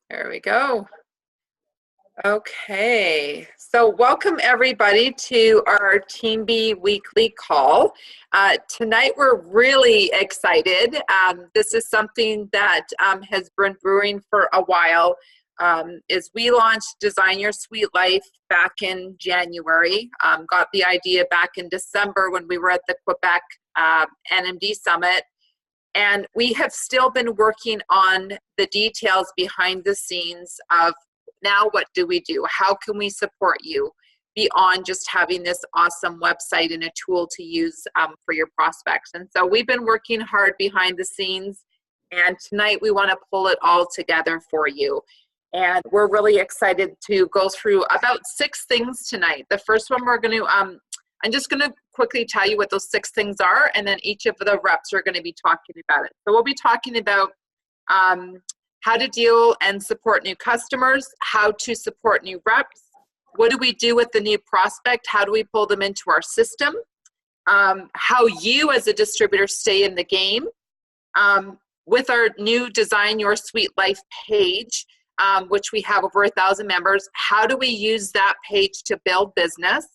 There we go. Okay, so welcome everybody to our Team B weekly call. Tonight we're really excited. This is something that has been brewing for a while. Is we launched Design Your Sweet Life back in January. Got the idea back in December when we were at the Quebec NMD Summit. And we have still been working on the details behind the scenes of now what do we do? How can we support you beyond just having this awesome website and a tool to use for your prospects? And so we've been working hard behind the scenes, and tonight we want to pull it all together for you. And we're really excited to go through about 6 things tonight. The first one we're going to, I'm just going to quickly tell you what those 6 things are, and then each of the reps are going to be talking about it. So we'll be talking about how to deal and support new customers, how to support new reps, what do we do with the new prospect, how do we pull them into our system, how you as a distributor stay in the game. With our new Design Your Sweet Life page, which we have over 1,000 members, how do we use that page to build business?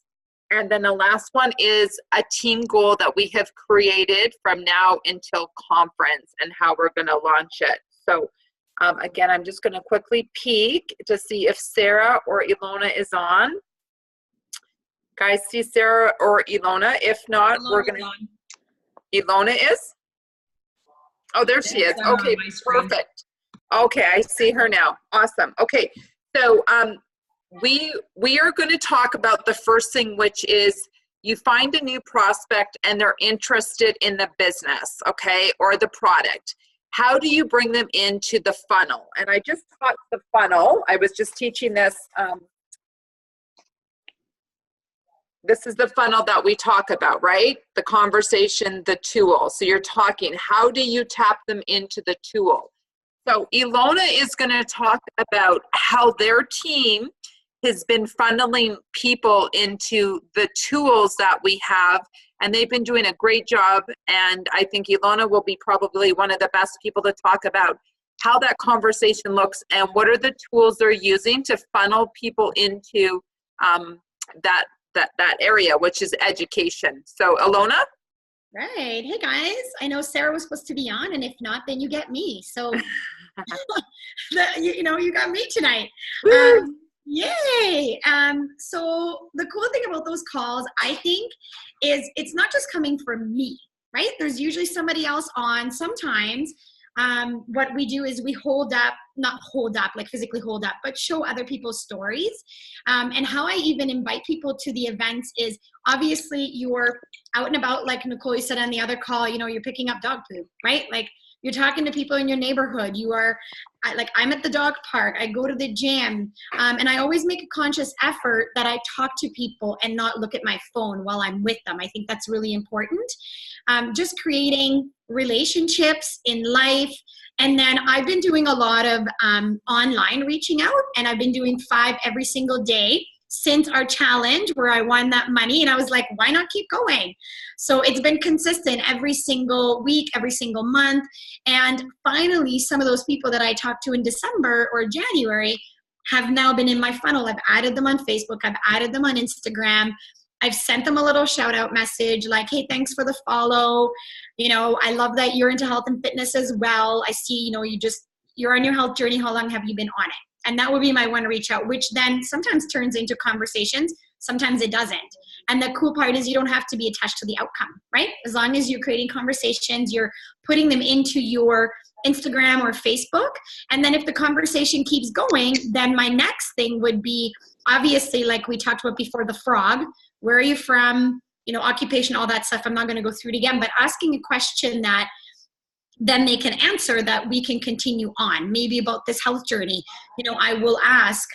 And then the last one is a team goal that we have created from now until conference and how we're going to launch it. So again, I'm just going to quickly peek to see if Sarah or Ilona is on. Guys, see Sarah or Ilona? If not, we're going to... Ilona is? Oh, there she is. Okay, perfect. Okay, I see her now. Awesome. Okay, so we are going to talk about the first thing, which is you find a new prospect and they're interested in the business, okay, or the product. How do you bring them into the funnel? And I just taught the funnel. I was just teaching this. This is the funnel that we talk about, right? The conversation, the tool. So you're talking, how do you tap them into the tool? So Ilona is going to talk about how their team has been funneling people into the tools that we have, and they've been doing a great job. And I think Ilona will be probably one of the best people to talk about how that conversation looks and what are the tools they're using to funnel people into that area, which is education. So Ilona? Right. Hey guys, I know Sarah was supposed to be on, and if not, then you get me. So, you got me tonight. Yay! So the cool thing about those calls, I think, is it's not just coming from me, right? There's usually somebody else on. Sometimes what we do is we not hold up, like physically hold up, but show other people's stories. And how I even invite people to the events is obviously you're out and about, like Nicole said on the other call, you're picking up dog poop, right? Like you're talking to people in your neighborhood. You are, like I'm at the dog park, I go to the gym, and I always make a conscious effort that I talk to people and not look at my phone while I'm with them. I think that's really important. Just creating relationships in life. And then I've been doing a lot of online reaching out, and I've been doing 5 every single day since our challenge where I won that money, and I was like, why not keep going? So it's been consistent every single week, every single month. And finally, some of those people that I talked to in December or January have now been in my funnel. I've added them on Facebook. I've added them on Instagram. I've sent them a little shout out message like, hey, thanks for the follow. I love that you're into health and fitness as well. I see, you're on your health journey. How long have you been on it? And that would be my one to reach out, which then sometimes turns into conversations. Sometimes it doesn't. And the cool part is you don't have to be attached to the outcome, right? As long as you're creating conversations, you're putting them into your Instagram or Facebook. And then if the conversation keeps going, then my next thing would be, obviously, like we talked about before, the frog. Where are you from? Occupation, all that stuff. I'm not going to go through it again, but asking a question that then they can answer that we can continue on. Maybe about this health journey. I will ask,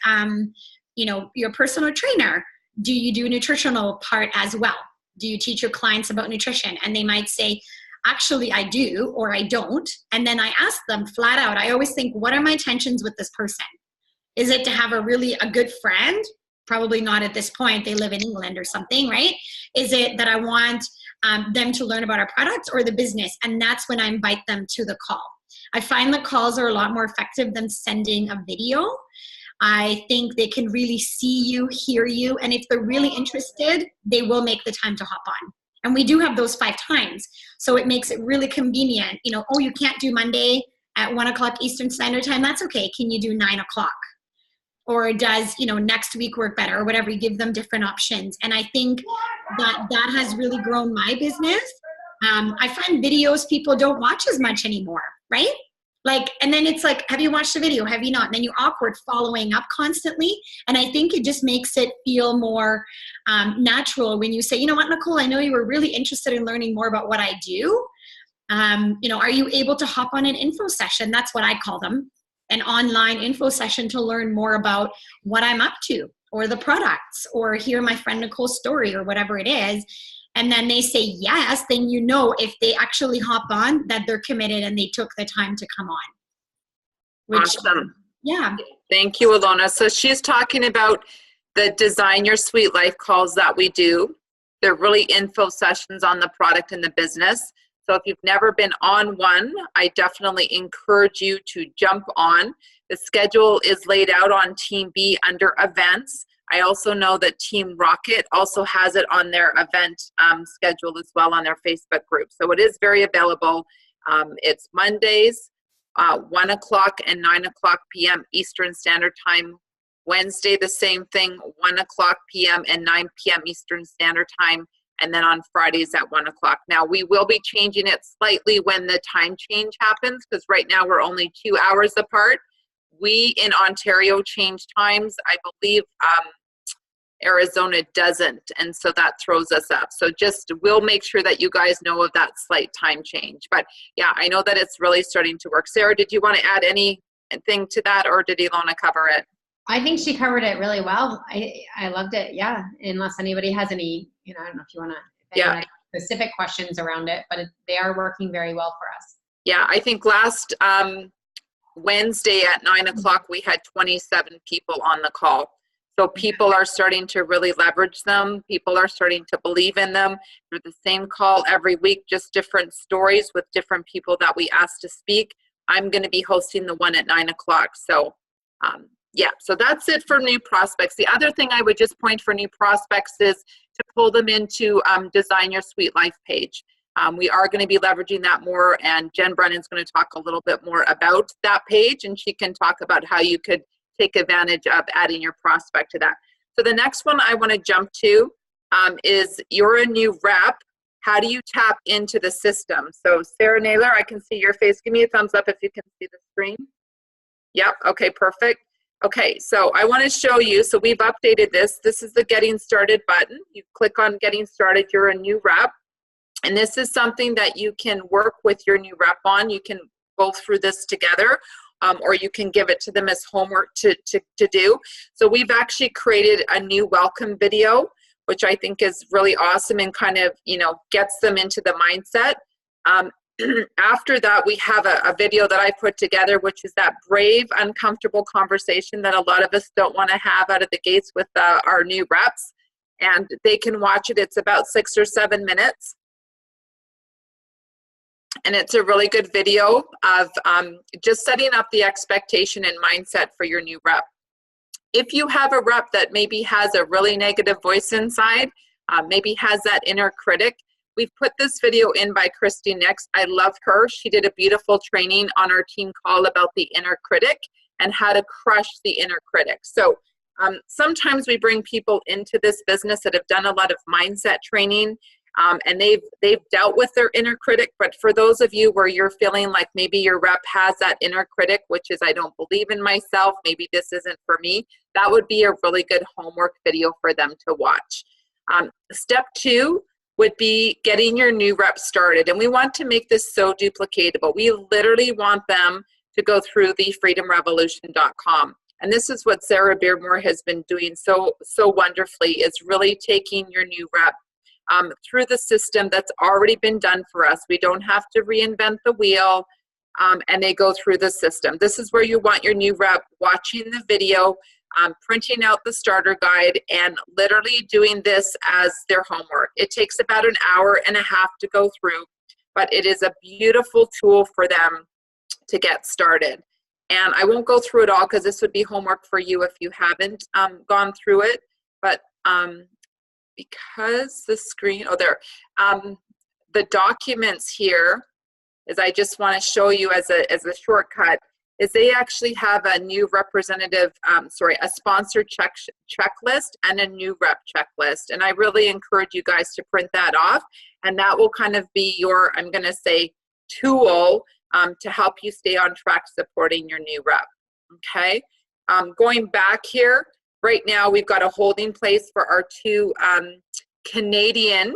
your personal trainer, do you do nutritional part as well? Do you teach your clients about nutrition? And they might say, actually, I do, or I don't. And then I ask them flat out. I always think, what are my intentions with this person? Is it to have a good friend? Probably not at this point. They live in England or something, right? Is it that I want them to learn about our products or the business? And that's when I invite them to the call. I find that calls are a lot more effective than sending a video. I think they can really see you, hear you, and if they're really interested, they will make the time to hop on. And we do have those 5 times. So it makes it really convenient. You know, oh, you can't do Monday at 1 o'clock Eastern Standard Time. That's okay. Can you do 9 o'clock? Or does, you know, next week work better, or whatever? You give them different options. And I think that has really grown my business. I find videos people don't watch as much anymore, right? Like, and then it's like, have you watched the video? Have you not? And then you're awkward following up constantly. And I think it just makes it feel more natural when you say, you know what, Nicole, I know you were really interested in learning more about what I do. You know, are you able to hop on an info session? That's what I call them, an online info session to learn more about what I'm up to, or the products, or hear my friend Nicole's story, or whatever it is. And then they say yes, then you know if they actually hop on that they're committed and they took the time to come on. Awesome. Yeah. Thank you, Alona. So she's talking about the Design Your Sweet Life calls that we do. They're really info sessions on the product and the business. So if you've never been on one, I definitely encourage you to jump on. The schedule is laid out on Team B under events. I also know that Team Rocket also has it on their event schedule as well on their Facebook group. So it is very available. It's Mondays, 1 o'clock and 9 o'clock p.m. Eastern Standard Time. Wednesday, the same thing, 1 o'clock p.m. and 9 p.m. Eastern Standard Time. And then on Fridays at 1 o'clock. Now, we will be changing it slightly when the time change happens, because right now we're only 2 hours apart. We in Ontario change times. I believe Arizona doesn't, and so that throws us up. So just, we'll make sure that you guys know of that slight time change. But yeah, I know that it's really starting to work. Sarah, did you want to add anything to that, or did Ilona cover it? I think she covered it really well. I loved it. Yeah. Unless anybody has any, you know, I don't know if you want to, specific questions around it, but they are working very well for us. Yeah. I think last Wednesday at 9 o'clock, we had 27 people on the call. So people are starting to really leverage them. People are starting to believe in them. They're the same call every week, just different stories with different people that we asked to speak. I'm going to be hosting the one at 9 o'clock. So, yeah, so that's it for new prospects. The other thing I would just point for new prospects is to pull them into Design Your Sweet Life page. We are going to be leveraging that more, and Jen Brennan's going to talk a little bit more about that page, and she can talk about how you could take advantage of adding your prospect to that. So the next one I want to jump to is, you're a new rep. How do you tap into the system? So Sarah Naylor, I can see your face. Give me a thumbs up if you can see the screen. Yep, okay, perfect. Okay, so I want to show you, so we've updated this. This is the Getting Started button. You click on Getting Started, you're a new rep. And this is something that you can work with your new rep on. You can go through this together, or you can give it to them as homework to do. So we've actually created a new welcome video, which I think is really awesome and kind of, you know, gets them into the mindset. After that, we have a video that I put together, which is that brave, uncomfortable conversation that a lot of us don't want to have out of the gates with our new reps. And they can watch it. It's about 6 or 7 minutes. And it's a really good video of just setting up the expectation and mindset for your new rep. If you have a rep that maybe has a really negative voice inside, maybe has that inner critic, we've put this video in by Christy Nix. I love her. She did a beautiful training on our team call about the inner critic and how to crush the inner critic. So sometimes we bring people into this business that have done a lot of mindset training, and they've dealt with their inner critic. But for those of you where you're feeling like maybe your rep has that inner critic, which is, I don't believe in myself, maybe this isn't for me, that would be a really good homework video for them to watch. Step 2 would be getting your new rep started. And we want to make this so duplicatable. We literally want them to go through the freedomrevolution.com. And this is what Sarah Beardmore has been doing so wonderfully, is really taking your new rep through the system that's already been done for us. We don't have to reinvent the wheel, and they go through the system. This is where you want your new rep watching the video, printing out the starter guide, and literally doing this as their homework. It takes about an hour and a half to go through, but it is a beautiful tool for them to get started. And I won't go through it all because this would be homework for you if you haven't gone through it. But because the screen, the documents here is, I just want to show you as a shortcut, is they actually have a new representative, a sponsor checklist and a new rep checklist. And I really encourage you guys to print that off. And that will kind of be your, I'm going to say, tool to help you stay on track supporting your new rep. Okay. Going back here, right now we've got a holding place for our two Canadian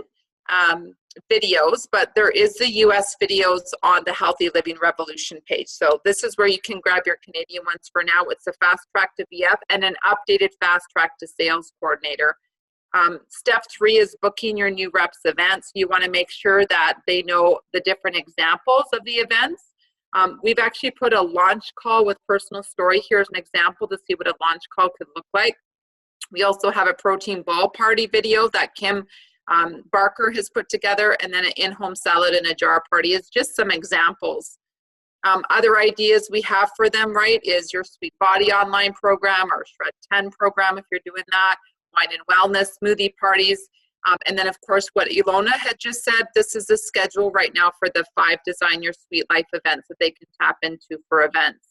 videos, but there is the US videos on the Healthy Living Revolution page. So this is where you can grab your Canadian ones for now. It's a Fast Track to VF and an updated Fast Track to Sales Coordinator. Step 3 is booking your new reps events. You want to make sure that they know the different examples of the events. We've actually put a launch call with personal story. Here's an example to see what a launch call could look like. We also have a protein ball party video that Kim Barker has put together, and then an in-home salad in a jar party is just some examples. Other ideas we have for them, right, is your Sweet Body online program or Shred 10 program if you're doing that, wine and wellness, smoothie parties, and then of course what Ilona had just said, this is the schedule right now for the 5 Design Your Sweet Life events that they can tap into for events.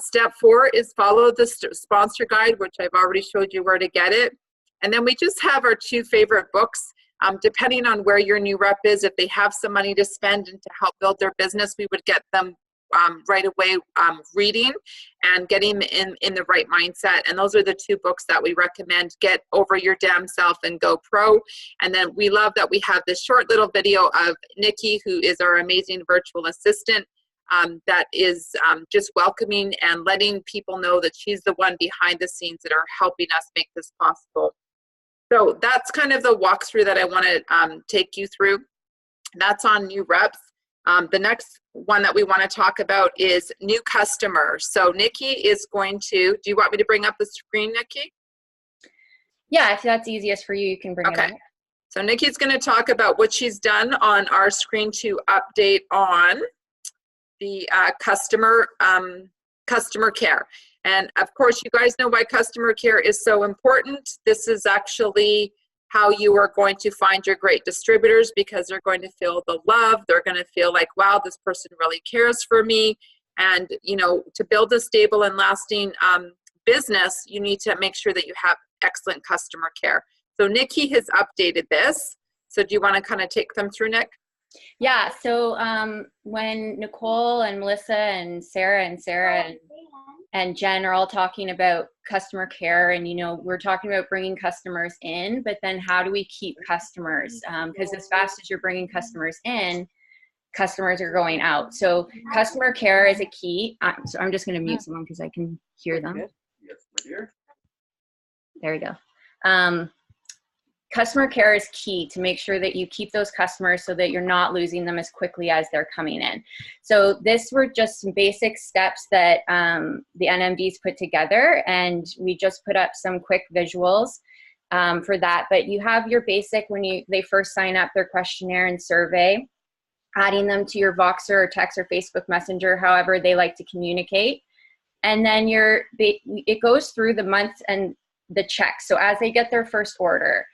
Step 4 is follow the sponsor guide, which I've already showed you where to get it. And then we just have our 2 favorite books. Depending on where your new rep is, if they have some money to spend and to help build their business, we would get them right away reading and getting in the right mindset. And those are the 2 books that we recommend: Get Over Your Damn Self and Go Pro. And then we love that we have this short little video of Nikki, who is our amazing virtual assistant, that is just welcoming and letting people know that she's the one behind the scenes that are helping us make this possible. So that's kind of the walkthrough that I want to take you through. That's on new reps. The next one that we want to talk about is new customers. So Nikki is going to, do you want me to bring up the screen, Nikki? Yeah, if that's easiest for you, you can bring it up. So Nikki's going to talk about what she's done on our screen to update on the customer care. And of course, you guys know why customer care is so important. This is actually how you are going to find your great distributors, because they're going to feel the love. They're going to feel like, wow, this person really cares for me. And, you know, to build a stable and lasting business, you need to make sure that you have excellent customer care. So Nikki has updated this. So do you want to kind of take them through, Nick? Yeah, so when Nicole and Melissa and Sarah and Jen are all talking about customer care, and, you know, we're talking about bringing customers in, but then how do we keep customers? Because as fast as you're bringing customers in, customers are going out. So customer care is a key. So I'm just going to mute someone because I can hear them. There we go. Customer care is key to make sure that you keep those customers so that you're not losing them as quickly as they're coming in. So this were just some basic steps that the NMDs put together, and we just put up some quick visuals for that. But you have your basic, when they first sign up, their questionnaire and survey, adding them to your Voxer or text or Facebook Messenger, however they like to communicate. And then it goes through the months and the checks. So as they get their first order,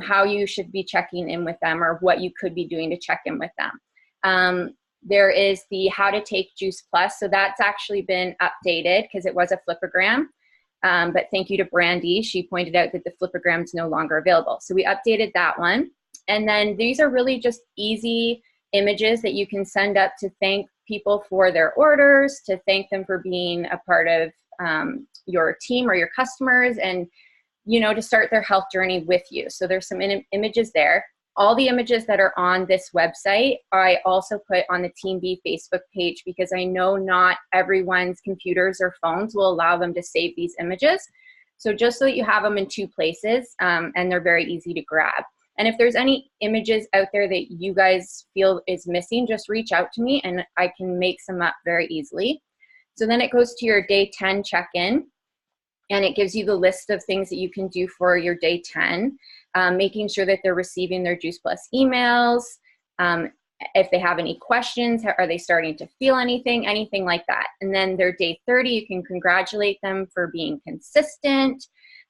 how you should be checking in with them, or what you could be doing to check in with them. There is the How to Take Juice Plus. So that's actually been updated because it was a flipogram. But thank you to Brandy. She pointed out that the flipogram is no longer available. So we updated that one. And then these are really just easy images that you can send up to thank people for their orders, to thank them for being a part of your team or your customers, and, you know, to start their health journey with you. So there's some images there. All the images that are on this website, I also put on the Team B Facebook page, because I know not everyone's computers or phones will allow them to save these images. So just so that you have them in 2 places, and they're very easy to grab. And if there's any images out there that you guys feel is missing, just reach out to me and I can make some up very easily. So then it goes to your day 10 check-in. And it gives you the list of things that you can do for your day 10, making sure that they're receiving their Juice Plus emails, if they have any questions, are they starting to feel anything like that. And then their day 30, you can congratulate them for being consistent.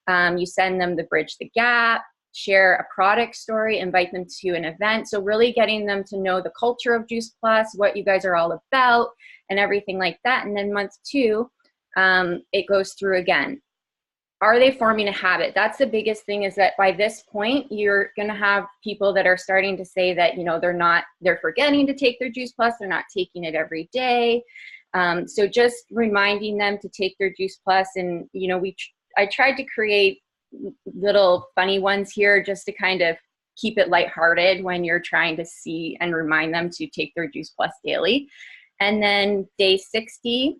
You send them the Bridge the Gap, share a product story, invite them to an event. So really getting them to know the culture of Juice Plus, what you guys are all about, and everything like that. And then month 2, it goes through again. Are they forming a habit? That's the biggest thing, is that by this point, you're going to have people that are starting to say that, they're forgetting to take their Juice Plus. They're not taking it every day. So just reminding them to take their Juice Plus. And, I tried to create little funny ones here just to kind of keep it lighthearted when you're trying to see and remind them to take their Juice Plus daily. And then day 60,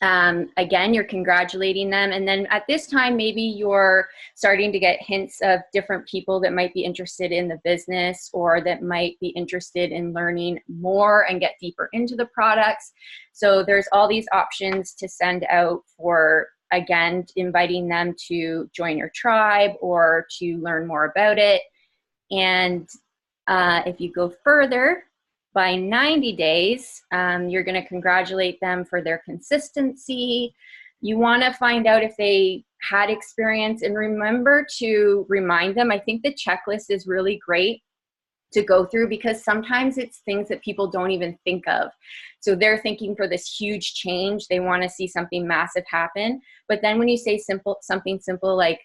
again, you're congratulating them. And then at this time, maybe you're starting to get hints of different people that might be interested in the business, or that might be interested in learning more and get deeper into the products. So there's all these options to send out for, again, inviting them to join your tribe or to learn more about it. And if you go further, by 90 days, you're going to congratulate them for their consistency. You want to find out if they had experience, and remember to remind them. I think the checklist is really great to go through, because sometimes it's things that people don't even think of. So they're thinking for this huge change, they want to see something massive happen. But then when you say something simple like,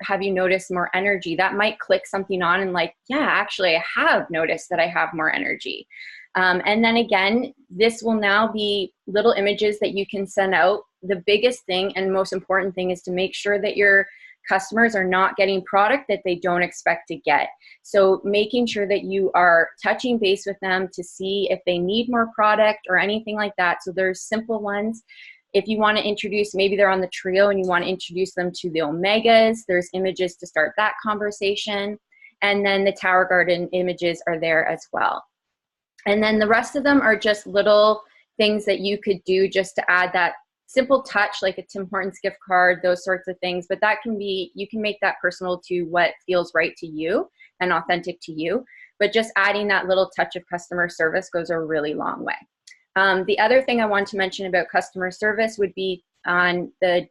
have you noticed more energy? That might click something on, and like, yeah, actually I have noticed that I have more energy. And then again, this will now be little images that you can send out. The biggest thing and most important thing is to make sure that your customers are not getting product that they don't expect to get. So making sure that you are touching base with them to see if they need more product or anything like that. So there's simple ones. If you want to introduce, maybe they're on the Trio and you want to introduce them to the Omegas, there's images to start that conversation. And then the Tower Garden images are there as well. And then the rest of them are just little things that you could do just to add that simple touch, like a Tim Hortons gift card, those sorts of things. But that can be, you can make that personal to what feels right to you and authentic to you. But just adding that little touch of customer service goes a really long way. The other thing I want to mention about customer service would be on the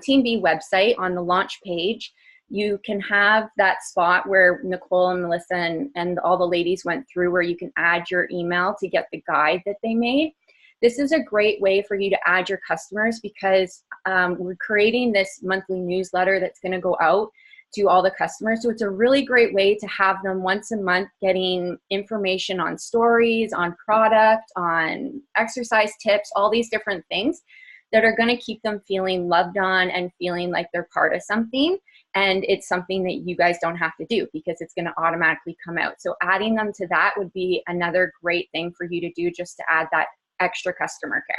Team B website, on the launch page, you can have that spot where Nicole and Melissa and all the ladies went through, where you can add your email to get the guide that they made. This is a great way for you to add your customers, because we're creating this monthly newsletter that's going to go out to all the customers. So it's a really great way to have them once a month getting information on stories, on product, on exercise tips, all these different things that are going to keep them feeling loved on and feeling like they're part of something. And it's something that you guys don't have to do, because it's going to automatically come out. So adding them to that would be another great thing for you to do, just to add that extra customer care.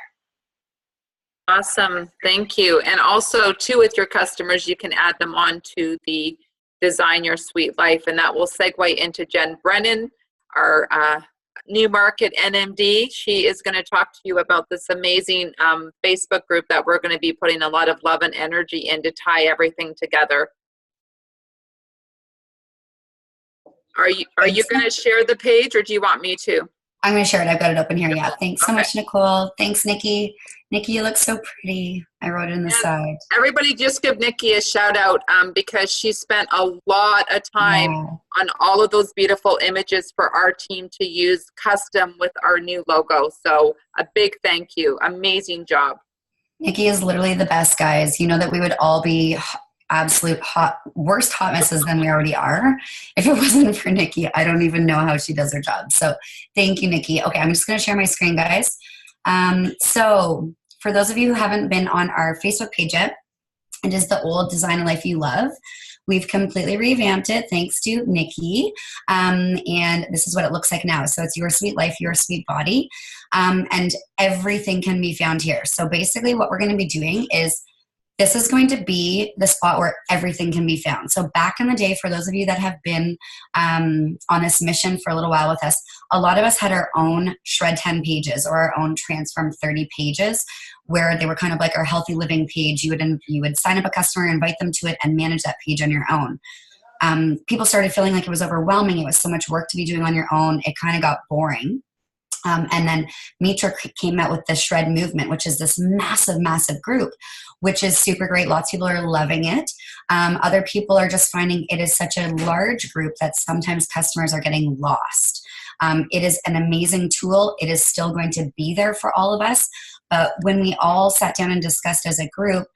Awesome. Thank you. And also too, with your customers, you can add them on to the Design Your Sweet Life, and that will segue into Jen Brennan, our new market NMD. She is going to talk to you about this amazing Facebook group that we're going to be putting a lot of love and energy in to tie everything together. Are you going to share the page, or do you want me to? I'm going to share it. I've got it open here. Yeah. Thanks so much, Nicole. Thanks, Nikki. Nikki, you look so pretty. I wrote it in the side. Everybody just give Nikki a shout out because she spent a lot of time on all of those beautiful images for our team to use custom with our new logo. So a big thank you. Amazing job. Nikki is literally the best, guys. You know that we would all be absolute worst hot messes than we already are if it wasn't for Nikki. I don't even know how she does her job. So thank you, Nikki. Okay, I'm just going to share my screen, guys. So for those of you who haven't been on our Facebook page yet, it is the old Design a Life You Love. We've completely revamped it thanks to Nikki. And this is what it looks like now. So it's Your Sweet Life, Your Sweet Body. And everything can be found here. So basically what we're going to be doing is, this is going to be the spot where everything can be found. So back in the day, for those of you that have been on this mission for a little while with us, a lot of us had our own Shred 10 pages or our own Transform 30 pages, where they were kind of like our healthy living page. You would sign up a customer, invite them to it, and manage that page on your own. people started feeling like it was overwhelming. It was so much work to be doing on your own. It kind of got boring. And then Mitra came out with the Shred Movement, which is this massive, massive group, which is super great. Lots of people are loving it. Other people are just finding it is such a large group that sometimes customers are getting lost. It is an amazing tool. It is still going to be there for all of us. But when we all sat down and discussed as a group,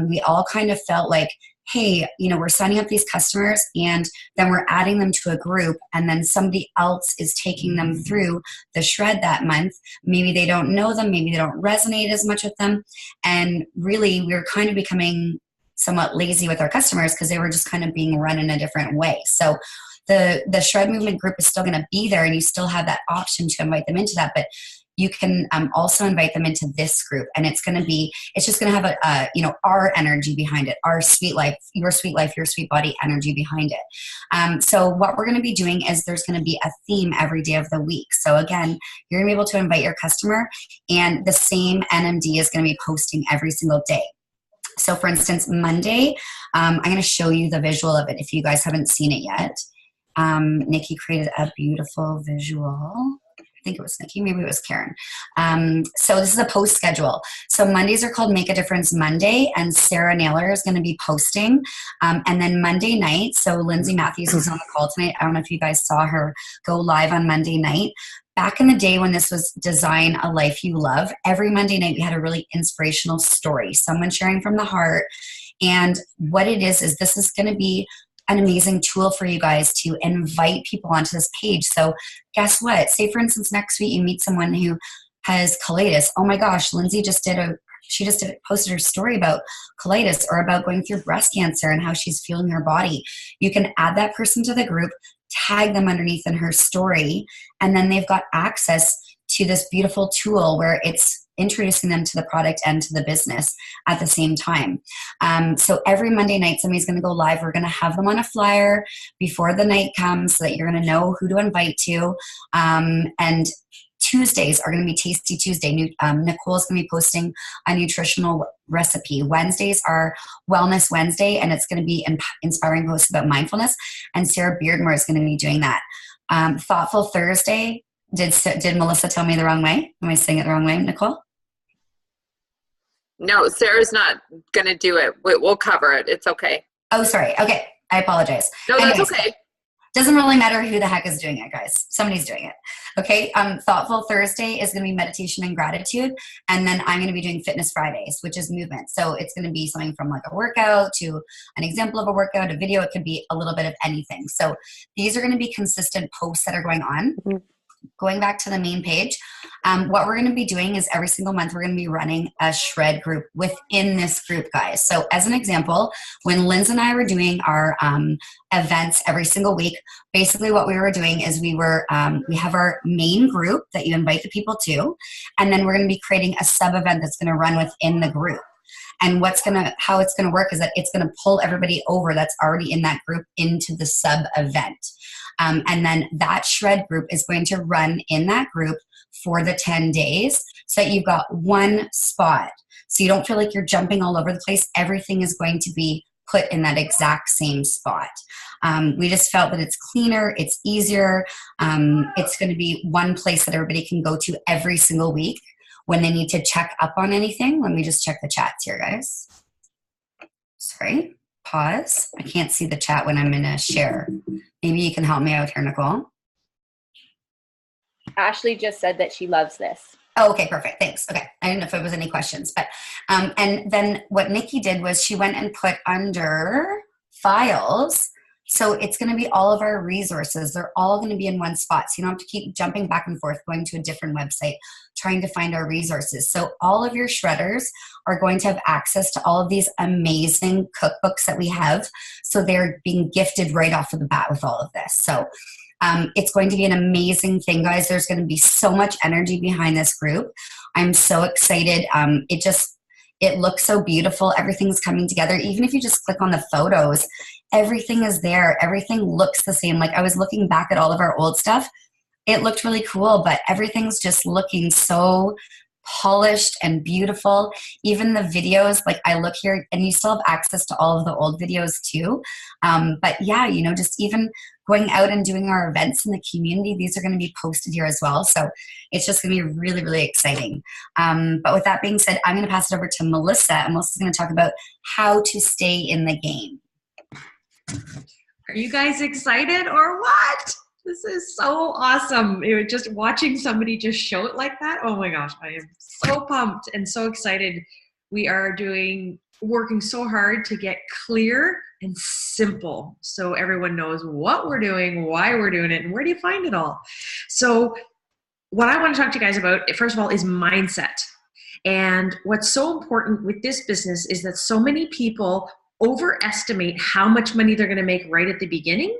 we all kind of felt like, hey, we're signing up these customers and then we're adding them to a group, and then somebody else is taking them through the Shred that month. Maybe they don't know them, maybe they don't resonate as much with them. And really, we were kind of becoming somewhat lazy with our customers because they were just kind of being run in a different way. So the Shred Movement group is still going to be there, and you still have that option to invite them into that. But you can also invite them into this group, and it's just going to have our energy behind it, our sweet life, your sweet body energy behind it. So what we're going to be doing is there's going to be a theme every day of the week. So again, you're going to be able to invite your customer, and the same NMD is going to be posting every single day. So for instance, Monday, I'm going to show you the visual of it if you guys haven't seen it yet. Nikki created a beautiful visual. I think it was Nikki, maybe it was Karen. So this is a post schedule. So Mondays are called Make a Difference Monday, and Sarah Naylor is going to be posting. And then Monday night, so Lindsay Matthews is on the call tonight. I don't know if you guys saw her go live on Monday night. Back in the day when this was Design a Life You Love, every Monday night we had a really inspirational story, someone sharing from the heart. And what it is this is going to be an amazing tool for you guys to invite people onto this page. So guess what? Say for instance, next week you meet someone who has colitis. Oh my gosh, Lindsay posted her story about colitis or about going through breast cancer and how she's feeling her body. You can add that person to the group, tag them underneath in her story, and then they've got access to this beautiful tool where it's introducing them to the product and to the business at the same time. So every Monday night, somebody's going to go live. We're going to have them on a flyer before the night comes so that you're going to know who to invite to. And Tuesdays are going to be Tasty Tuesday. Nicole's going to be posting a nutritional recipe. Wednesdays are Wellness Wednesday, and it's going to be inspiring posts about mindfulness. And Sarah Beardmore is going to be doing that. Thoughtful Thursday. Did Melissa tell me the wrong way? Am I saying it the wrong way, Nicole? No, Sarah's not going to do it. We'll cover it. It's okay. Oh, sorry. Okay. I apologize. No, that's okay. Doesn't really matter who the heck is doing it, guys. Somebody's doing it. Okay. Thoughtful Thursday is going to be meditation and gratitude. And then I'm going to be doing Fitness Fridays, which is movement. So it's going to be something from like a workout to an example of a workout, a video. It could be a little bit of anything. So these are going to be consistent posts that are going on. Mm-hmm. Going back to the main page, what we're going to be doing is every single month we're going to be running a Shred group within this group, guys. So as an example, when Linz and I were doing our events every single week, basically what we were doing is we have our main group that you invite the people to, and then we're going to be creating a sub-event that's going to run within the group. And how it's going to work is that it's going to pull everybody over that's already in that group into the sub-event. And then that Shred group is going to run in that group for the 10 days so that you've got one spot. So you don't feel like you're jumping all over the place. Everything is going to be put in that exact same spot. We just felt that it's cleaner, it's easier. It's going to be one place that everybody can go to every single week when they need to check up on anything. Let me just check the chats here, guys. Sorry. Pause. I can't see the chat when I'm in a share. Maybe you can help me out here, Nicole. Ashley just said that she loves this. Oh, okay, perfect. Thanks. Okay. I didn't know if it was any questions, but, and then what Nikki did was she went and put under files. So it's going to be all of our resources. They're all going to be in one spot. So you don't have to keep jumping back and forth, going to a different website, trying to find our resources. So all of your shredders are going to have access to all of these amazing cookbooks that we have. So they're being gifted right off of the bat with all of this. So it's going to be an amazing thing, guys. There's going to be so much energy behind this group. I'm so excited. It looks so beautiful. Everything's coming together. Even if you just click on the photos, everything is there. Everything looks the same. Like I was looking back at all of our old stuff. It looked really cool, but everything's just looking so polished and beautiful. Even the videos, like I look here and you still have access to all of the old videos too. But yeah, you know, just even going out and doing our events in the community, these are going to be posted here as well. So it's just going to be really, really exciting. But with that being said, I'm going to pass it over to Melissa, and Melissa's going to talk about how to stay in the game. Are you guys excited or what? This is so awesome. It was just watching somebody just show it like that. Oh my gosh, I am so pumped and so excited. We are working so hard to get clear and simple so everyone knows what we're doing, why we're doing it, and where do you find it all. So what I want to talk to you guys about, first of all, is mindset. And what's so important with this business is that so many people overestimate how much money they're going to make right at the beginning,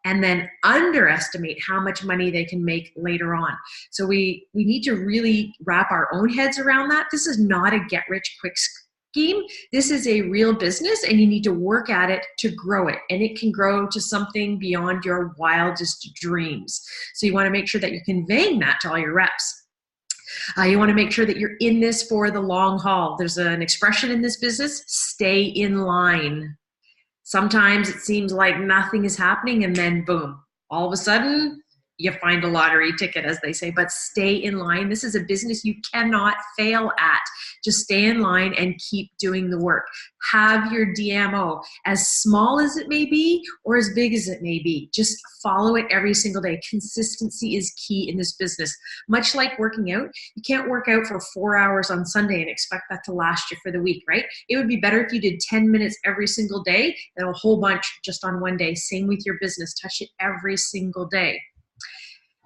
and then underestimate how much money they can make later on. So we need to really wrap our own heads around that. This is not a get-rich-quick scheme. This is a real business, and you need to work at it to grow it. And it can grow to something beyond your wildest dreams. So you want to make sure that you're conveying that to all your reps. You want to make sure that you're in this for the long haul. There's an expression in this business, stay in line. Sometimes it seems like nothing is happening, and then boom, all of a sudden you find a lottery ticket, as they say. But stay in line. This is a business you cannot fail at. Just stay in line and keep doing the work. Have your DMO, as small as it may be or as big as it may be. Just follow it every single day. Consistency is key in this business. Much like working out, you can't work out for 4 hours on Sunday and expect that to last you for the week, right? It would be better if you did 10 minutes every single day than a whole bunch just on one day. Same with your business. Touch it every single day.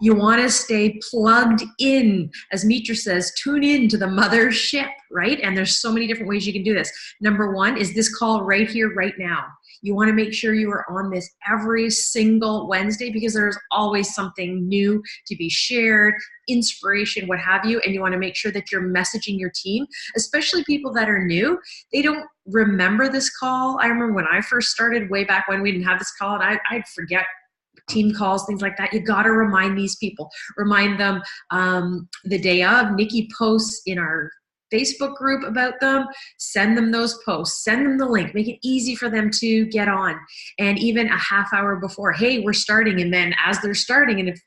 You want to stay plugged in. As Mitra says, tune in to the mothership, right? And there's so many different ways you can do this. Number one is this call right here, right now. You want to make sure you are on this every single Wednesday, because there's always something new to be shared, inspiration, what have you. And you want to make sure that you're messaging your team, especially people that are new. They don't remember this call. I remember when I first started way back when we didn't have this call, and I'd forget team calls, things like that. You got to remind these people. Remind them the day of. Nikki posts in our Facebook group about them. Send them those posts. Send them the link. Make it easy for them to get on. And even a half hour before, hey, we're starting. And then as they're starting, and if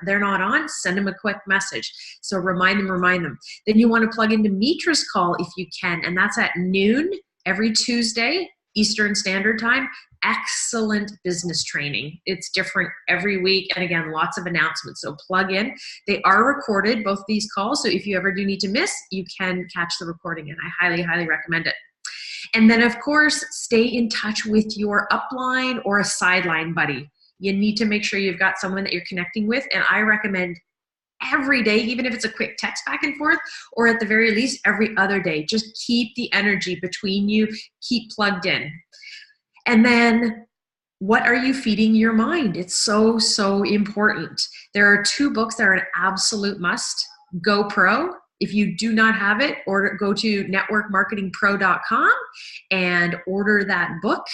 they're not on, send them a quick message. So remind them. Then you want to plug into Mitra's call if you can. And that's at noon every Tuesday, Eastern Standard Time. Excellent business training. It's different every week. And again, lots of announcements. So plug in. They are recorded, both these calls. So if you ever do need to miss, you can catch the recording. And I highly, highly recommend it. And then of course, stay in touch with your upline or a sideline buddy. You need to make sure you've got someone that you're connecting with. And I recommend every day, even if it's a quick text back and forth, or at the very least every other day. Just keep the energy between you. Keep plugged in. And then what are you feeding your mind? It's so, so important. There are 2 books that are an absolute must. GoPro. If you do not have it, go to networkmarketingpro.com and order that book.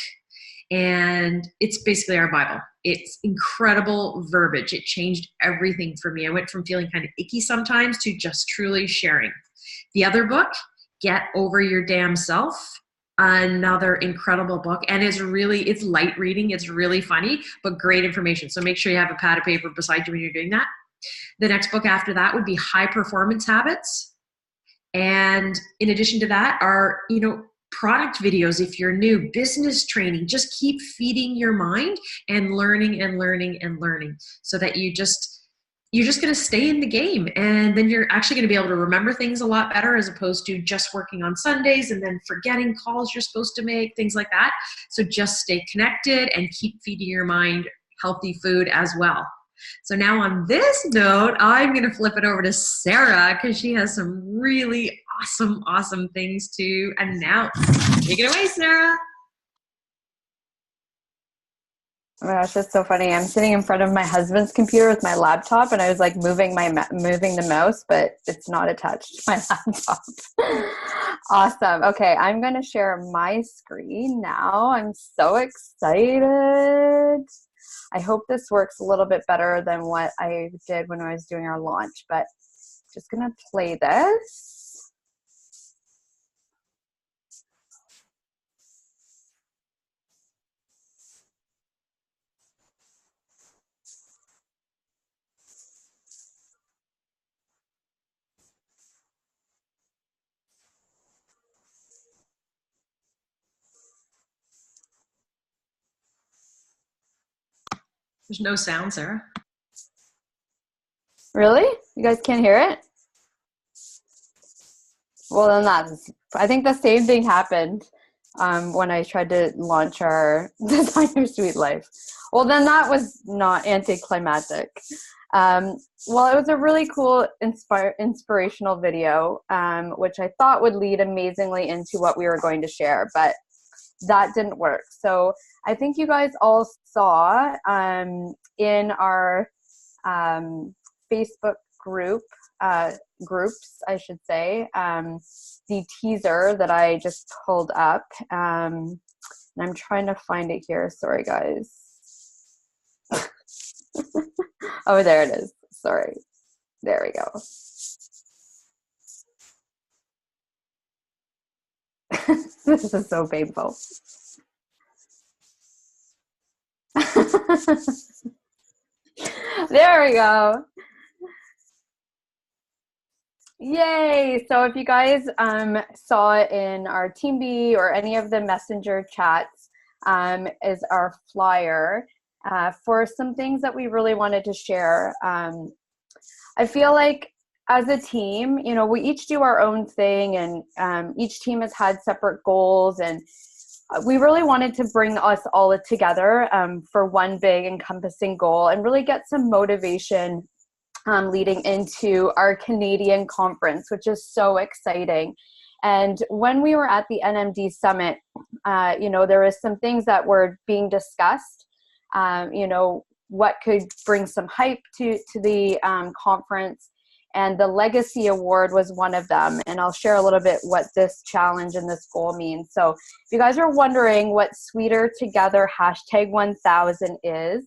And it's basically our Bible. It's incredible verbiage. It changed everything for me. I went from feeling kind of icky sometimes to just truly sharing. The other book, Get Over Your Damn Self. Another incredible book, and it's light reading. It's really funny, but great information. So make sure you have a pad of paper beside you when you're doing that. The next book after that would be High Performance Habits. And in addition to that are, product videos if you're new, business training. Just keep feeding your mind and learning so that you're just going to stay in the game, and then you're actually going to be able to remember things a lot better, as opposed to just working on Sundays and then forgetting calls you're supposed to make, things like that. So just stay connected and keep feeding your mind healthy food as well. So now on this note, I'm going to flip it over to Sarah, because she has some really awesome things to announce. Take it away, Sarah. Oh my gosh, that's so funny. I'm sitting in front of my husband's computer with my laptop, and I was like moving the mouse, but it's not attached to my laptop. Awesome. Okay, I'm going to share my screen now. I'm so excited. I hope this works a little bit better than what I did when I was doing our launch, but just gonna play this. There's no sound, Sarah. Really? You guys can't hear it? Well, then I think the same thing happened when I tried to launch our Design Your Sweet Life. Well, then that was not anticlimactic. Well, it was a really cool, inspirational video, which I thought would lead amazingly into what we were going to share, but that didn't work. So I think you guys all saw in our Facebook groups, I should say, the teaser that I just pulled up. And I'm trying to find it here. Sorry, guys. Oh, there it is. Sorry. There we go. This is so painful. There we go. Yay! So if you guys saw it in our TeamBee or any of the messenger chats, is our flyer for some things that we really wanted to share. I feel like as a team, you know, we each do our own thing, and each team has had separate goals, and we really wanted to bring us all together for one big encompassing goal and really get some motivation leading into our Canadian conference, which is so exciting. And when we were at the NMD Summit, you know, there was some things that were being discussed, you know, what could bring some hype to the conference. And the Legacy Award was one of them. And I'll share a little bit what this challenge and this goal means. So if you guys are wondering what Sweeter Together #1000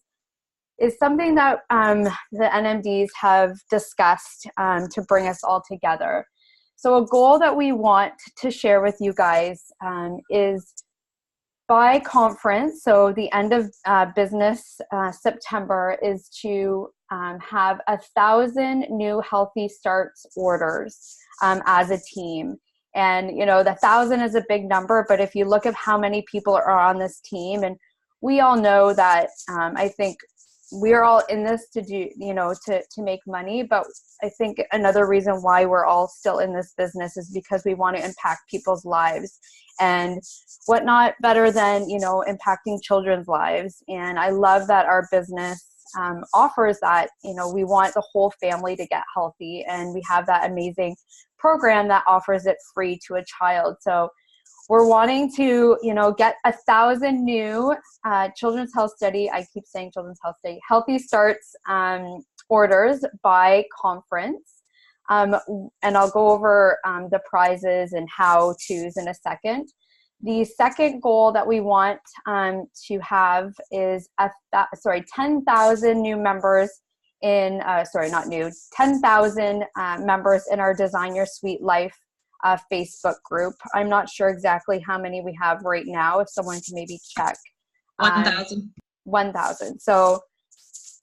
is something that the NMDs have discussed to bring us all together. So a goal that we want to share with you guys is by conference, so the end of business September, is to have 1,000 new Healthy Starts orders as a team. And, you know, the 1,000 is a big number, but if you look at how many people are on this team, and we all know that I think we're all in this to do, you know, to make money. But I think another reason why we're all still in this business is because we want to impact people's lives. And what not better than, you know, impacting children's lives. And I love that our business offers that. You know, we want the whole family to get healthy, and we have that amazing program that offers it free to a child. So we're wanting to, you know, get 1,000 new Children's Health Study, I keep saying Children's Health Study, Healthy Starts orders by conference. And I'll go over the prizes and how-tos in a second. The second goal that we want to have is 10,000 new members in, 10,000 members in our Design Your Sweet Life Facebook group. I'm not sure exactly how many we have right now. If someone can maybe check. 1,000. 1,000. So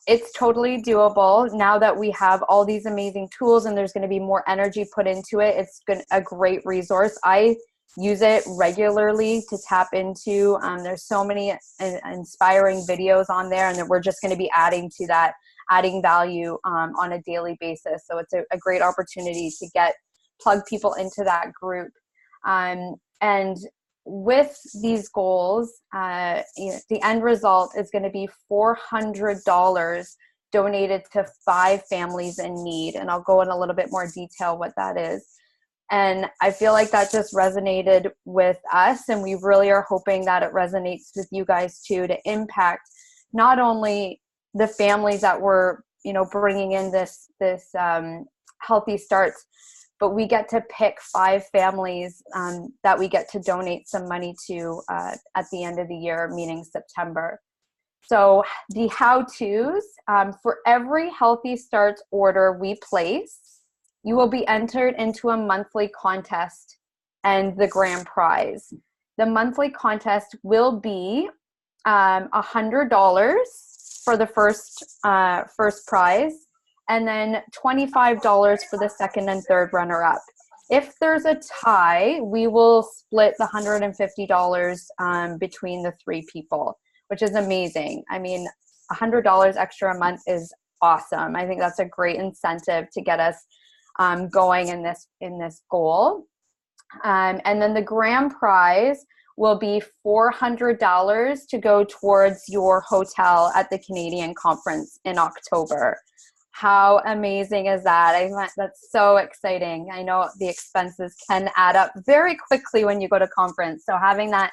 it's totally doable now that we have all these amazing tools, and there's going to be more energy put into it. It's been a great resource. I use it regularly to tap into. There's so many inspiring videos on there, and that we're just going to be adding to that, adding value on a daily basis. So it's a great opportunity to plug people into that group. And with these goals, you know, the end result is going to be $400 donated to 5 families in need. And I'll go in a little bit more detail what that is. And I feel like that just resonated with us, and we really are hoping that it resonates with you guys too, to impact not only the families that we're, you know, bringing in this Healthy Starts, but we get to pick 5 families that we get to donate some money to at the end of the year, meaning September. So the how-tos, for every Healthy Starts order we place, you will be entered into a monthly contest and the grand prize. The monthly contest will be $100 for the first prize, and then $25 for the second and third runner-up. If there's a tie, we will split the $150 between the 3 people, which is amazing. I mean, $100 extra a month is awesome. I think that's a great incentive to get us going in this goal. And then the grand prize will be $400 to go towards your hotel at the Canadian conference in October. How amazing is that? That's so exciting. I know the expenses can add up very quickly when you go to conference. So having that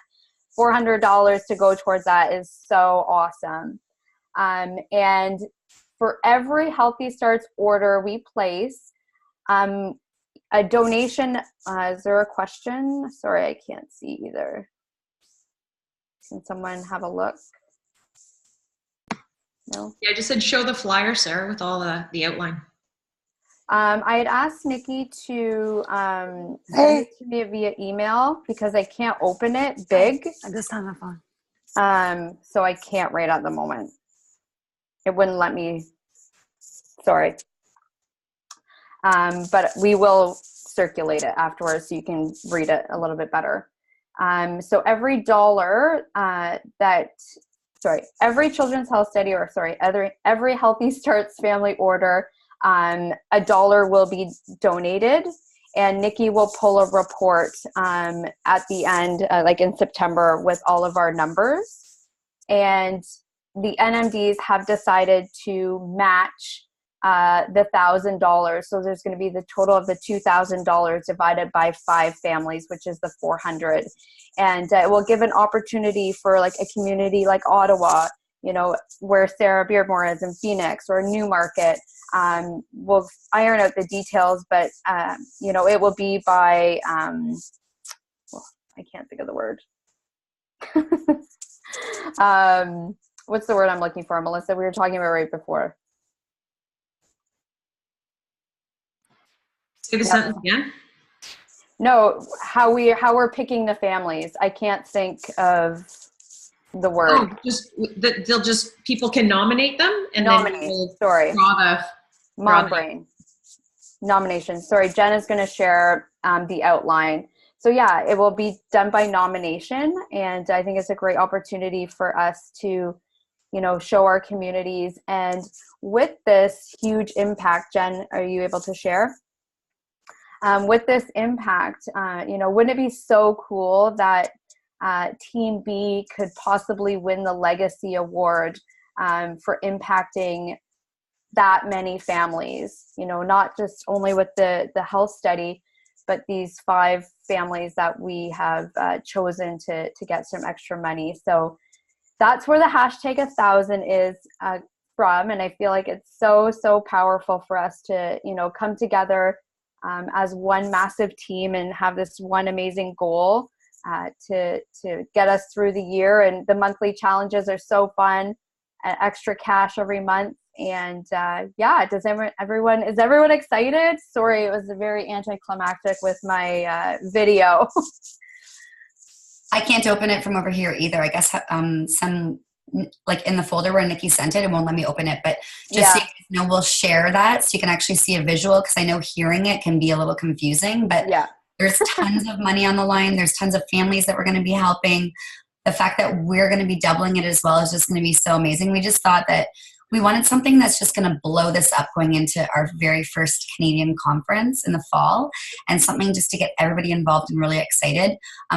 $400 to go towards that is so awesome. And for every Healthy Starts order we place, a donation, is there a question? Sorry, I can't see either. Can someone have a look? No? Yeah, I just said show the flyer, Sarah, with all the outline. I had asked Nikki to send it to me via email because I can't open it big. I just have a phone. So I can't right at the moment. It wouldn't let me. Sorry. But we will circulate it afterwards so you can read it a little bit better. So every dollar every Children's Health Study, every Healthy Starts family order, $1 will be donated, and Nikki will pull a report at the end, like in September, with all of our numbers. And the NMDs have decided to match the $1,000. So there's going to be the total of the $2,000 divided by 5 families, which is the 400. And it will give an opportunity for like a community like Ottawa, you know, where Sarah Beardmore is in Phoenix, or Newmarket. We'll iron out the details, but, you know, it will be by, I can't think of the word. What's the word I'm looking for, Melissa? We were talking about right before. Say the sentence again. No, how we're picking the families. I can't think of the word. Oh, people can nominate them and nominate. Then we'll Sorry. Mom brain. Nomination. Sorry, Jen is going to share the outline. So yeah, it will be done by nomination, and I think it's a great opportunity for us to, you know, show our communities. And with this huge impact, Jen, are you able to share? With this impact, you know, wouldn't it be so cool that Team B could possibly win the Legacy Award for impacting that many families, you know, not just only with the health study, but these 5 families that we have chosen to get some extra money. So that's where the hashtag 1,000 is from. And I feel like it's so, so powerful for us to, you know, come together as one massive team and have this one amazing goal to get us through the year. And the monthly challenges are so fun, extra cash every month. And yeah, is everyone excited? Sorry, it was very anticlimactic with my video. I can't open it from over here either. I guess some, like in the folder where Nikki sent it, it won't let me open it, but just so you know, we'll share that so you can actually see a visual, because I know hearing it can be a little confusing, but yeah, there's tons of money on the line. There's tons of families that we're going to be helping. The fact that we're going to be doubling it as well is just going to be so amazing. We just thought that we wanted something that's just going to blow this up going into our very first Canadian conference in the fall, and something just to get everybody involved and really excited.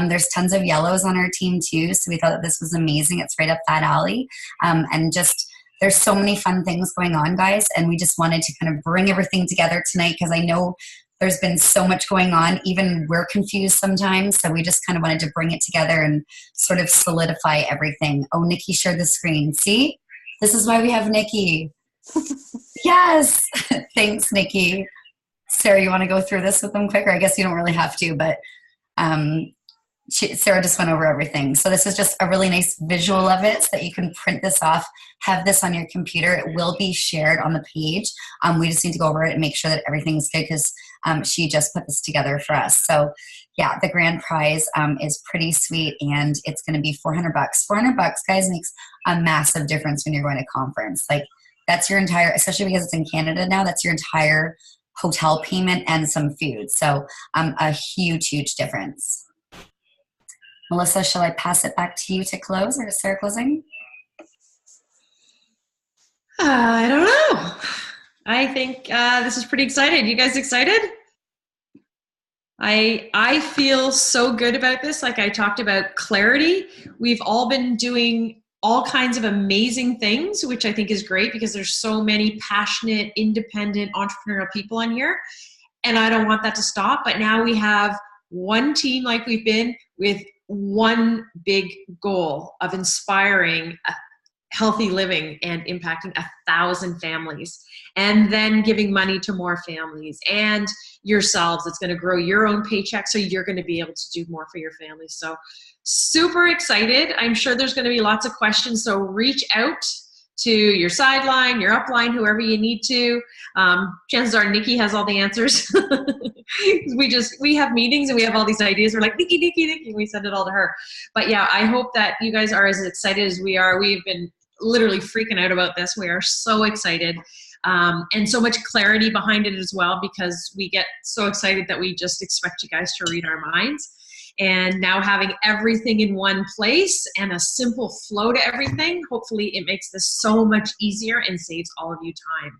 There's tons of yellows on our team too, so we thought that this was amazing. It's right up that alley. And just there's so many fun things going on, guys, and we just wanted to kind of bring everything together tonight, because I know there's been so much going on. Even we're confused sometimes, so we just kind of wanted to bring it together and sort of solidify everything. Oh, Nikki shared the screen. See? This is why we have Nikki. Yes. Thanks, Nikki. Sarah, you want to go through this with them quick? Or I guess you don't really have to, but Sarah just went over everything. So this is just a really nice visual of it so that you can print this off, have this on your computer. It will be shared on the page. We just need to go over it and make sure that everything's good, because She just put this together for us. So yeah, the grand prize is pretty sweet, and it's going to be $400. $400, guys, makes a massive difference when you're going to conference. Like, that's your entire, especially because it's in Canada now, that's your entire hotel payment and some food. So a huge, huge difference. Melissa, shall I pass it back to you to close, or is Sarah closing? I don't know. I think this is pretty exciting. You guys excited? I feel so good about this. Like I talked about clarity. We've all been doing all kinds of amazing things, which I think is great because there's so many passionate, independent, entrepreneurial people on here. And I don't want that to stop. But now we have one team like we've been with one big goal of inspiring a healthy living and impacting 1,000 families, and then giving money to more families and yourselves. It's going to grow your own paycheck, so you're going to be able to do more for your family. So super excited. I'm sure there's going to be lots of questions, so reach out to your sideline, your upline, whoever you need to. Chances are Nikki has all the answers. we have meetings and we have all these ideas. We're like, Nikki, and we send it all to her. But yeah, I hope that you guys are as excited as we are. We've been literally freaking out about this. We are so excited. And so much clarity behind it as well, because we get so excited that we just expect you guys to read our minds. And now having everything in one place and a simple flow to everything, hopefully it makes this so much easier and saves all of you time.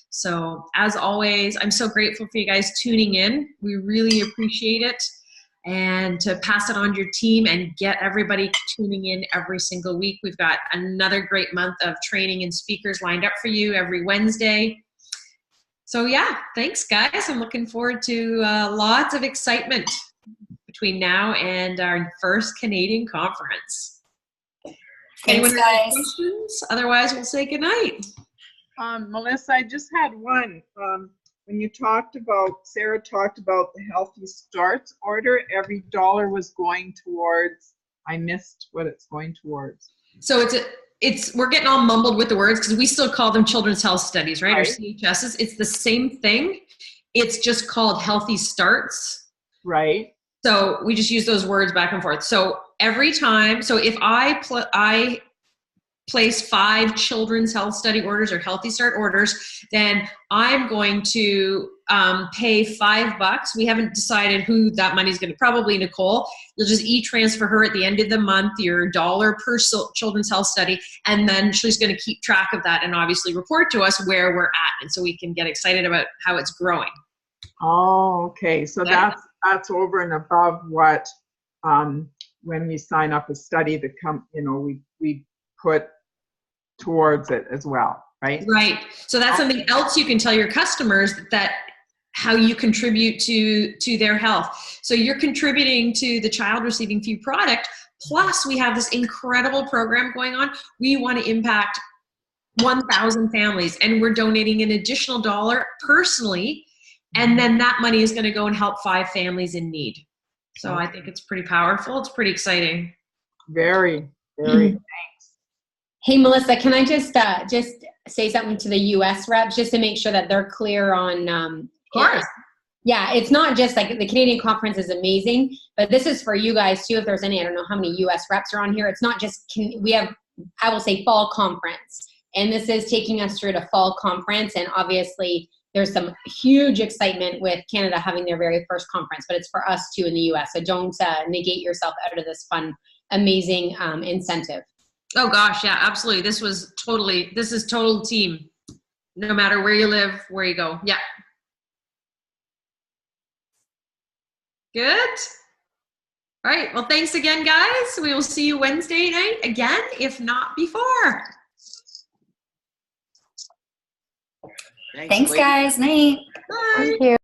So as always, I'm so grateful for you guys tuning in. We really appreciate it. And to pass it on to your team and get everybody tuning in every single week. We've got another great month of training and speakers lined up for you every Wednesday. So yeah, thanks guys. I'm looking forward to lots of excitement between now and our first Canadian conference. Thanks, guys. Questions? Otherwise, we'll say goodnight. Melissa, I just had one. When you talked about, Sarah talked about the Healthy Starts order, every dollar was going towards, I missed what it's going towards. So we're getting all mumbled with the words because we still call them Children's Health Studies, right? Or CHSs. It's the same thing. It's just called Healthy Starts. Right. So we just use those words back and forth. So every time, so if I place 5 children's health study orders or Healthy Start orders, then I'm going to pay $5. We haven't decided who that money's going to, probably Nicole. You'll just e-transfer her at the end of the month your $1 per children's health study, and then she's going to keep track of that and obviously report to us where we're at, and so we can get excited about how it's growing. Oh, okay. So that's over and above what when we sign up a study that we put towards it as well, right? Right. So that's something else you can tell your customers, that how you contribute to their health. So you're contributing to the child receiving few product, plus we have this incredible program going on. We want to impact 1,000 families, and we're donating an additional $1 personally, and then that money is going to go and help 5 families in need. So I think it's pretty powerful. It's pretty exciting. Very, very. Hey, Melissa, can I just say something to the U.S. reps just to make sure that they're clear on? Of course. Yeah, it's not just like the Canadian conference is amazing, but this is for you guys too. If there's any, I don't know how many U.S. reps are on here. It's not just, we have, I will say, fall conference. And this is taking us through to fall conference. And obviously there's some huge excitement with Canada having their very first conference, but it's for us too in the U.S. So don't negate yourself out of this fun, amazing incentive. Oh gosh, yeah, absolutely. This is total team. No matter where you live, where you go. Yeah. Good. All right. Well, thanks again, guys. We will see you Wednesday night again, if not before. Thanks guys. Night. Bye. Thank you.